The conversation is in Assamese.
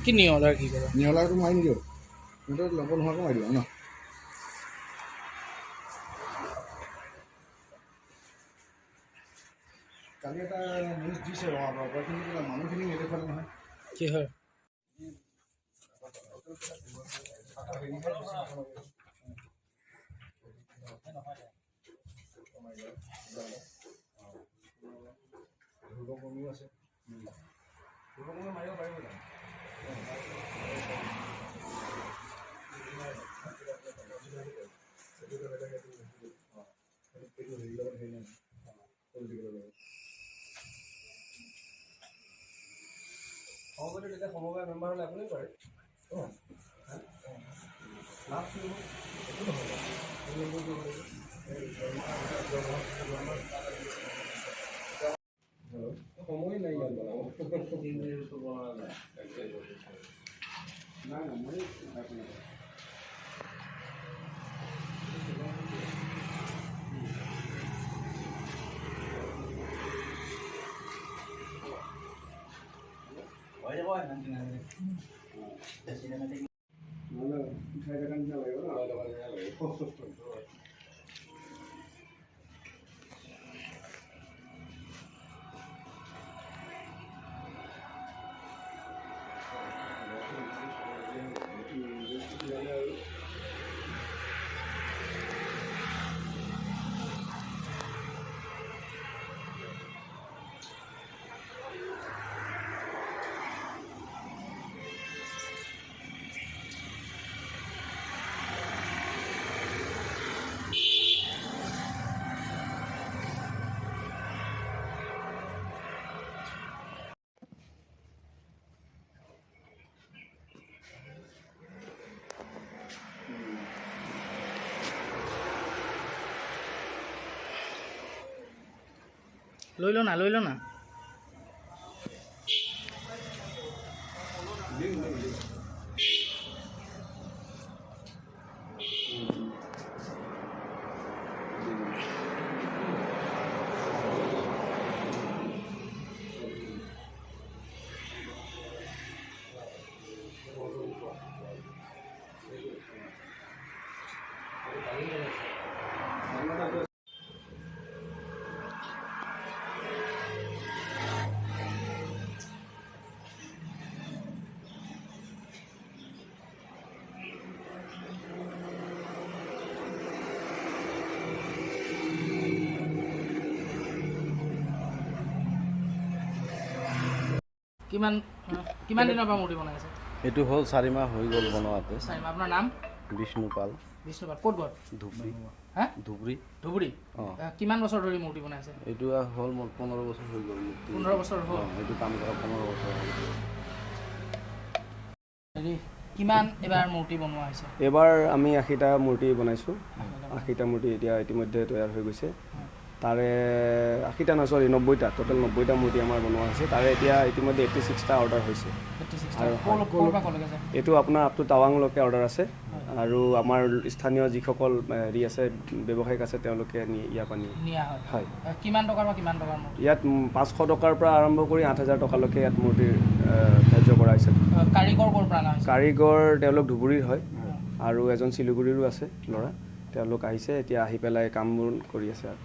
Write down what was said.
কি নিয়লাৰ কি কৰা নিয়লাৰটো মাৰি নিদিওঁ সিহঁতৰ ল'ব নোহোৱাকৈ মাৰি দিওঁ ন কালি এটা নিউজ দিছে ৰঙাপাৰাৰ পৰা কিন্তু মানুহখিনি নেদেখালে নহয় কি হয় ধ্ৰুৱকৰ্মীও আছে ধ্ৰুৱকৰ্মী মাৰিব পাৰিব জানো সমবায় তেতিয়া সমবায় মেম্বাৰ হ'লে আপুনি কৰে লাভ একো সময় নাই নাই নাই মই লৈ ল না কিমান দিনৰ পৰা মূৰ্তি বনাই আছে এইটো হ'ল 4 মাহ হৈ গ'ল বনোৱাতে আপোনাৰ নাম বিষ্ণুপাল ক'ত ঘৰ ধুবুৰী হা ধুবুৰী কিমান বছৰ ধৰি মূৰ্তি বনাই আছে এইটো হ'ল মোৰ 15 বছৰ হৈ গ'ল 15 বছৰ হ'ল এইটো কাম কৰা 15 বছৰ হ'ল হেৰি কিমান এবাৰ মূৰ্তি বনোৱা হৈছে এবাৰ আমি 80টা মূৰ্তি বনাইছোঁ 80টা মূৰ্তি এতিয়া ইতিমধ্যে তৈয়াৰ হৈ গৈছে তাৰে 80টা নহয় সৰি 90টা টোটেল 90টা মূৰ্তি আমাৰ বনোৱা হৈছে তাৰে এতিয়া ইতিমধ্যে 86টা অৰ্ডাৰ হৈছে আৰু এইটো আপোনাৰ আপ টু টাৱাংলৈকে অৰ্ডাৰ আছে আৰু আমাৰ স্থানীয় যিসকল হেৰি আছে ব্যৱসায়িক আছে তেওঁলোকে ইয়াৰ পৰা নিয়া হয় কিমান টকাৰ পৰা কিমান টকাৰ মূৰ্তি ইয়াত 500 টকাৰ পৰা আৰম্ভ কৰি 8000 টকালৈকে ইয়াত মূৰ্তিৰ ধাৰ্য কৰা হৈছে কাৰিকৰ ক'ৰ পৰা অনা হৈছে কাৰিকৰ তেওঁলোক ধুবুৰীৰ হয় আৰু এজন শিলিগুৰিৰো আছে ল'ৰা তেওঁলোক আহিছে এতিয়া আহি পেলাই কামবোৰ কৰি আছে আৰু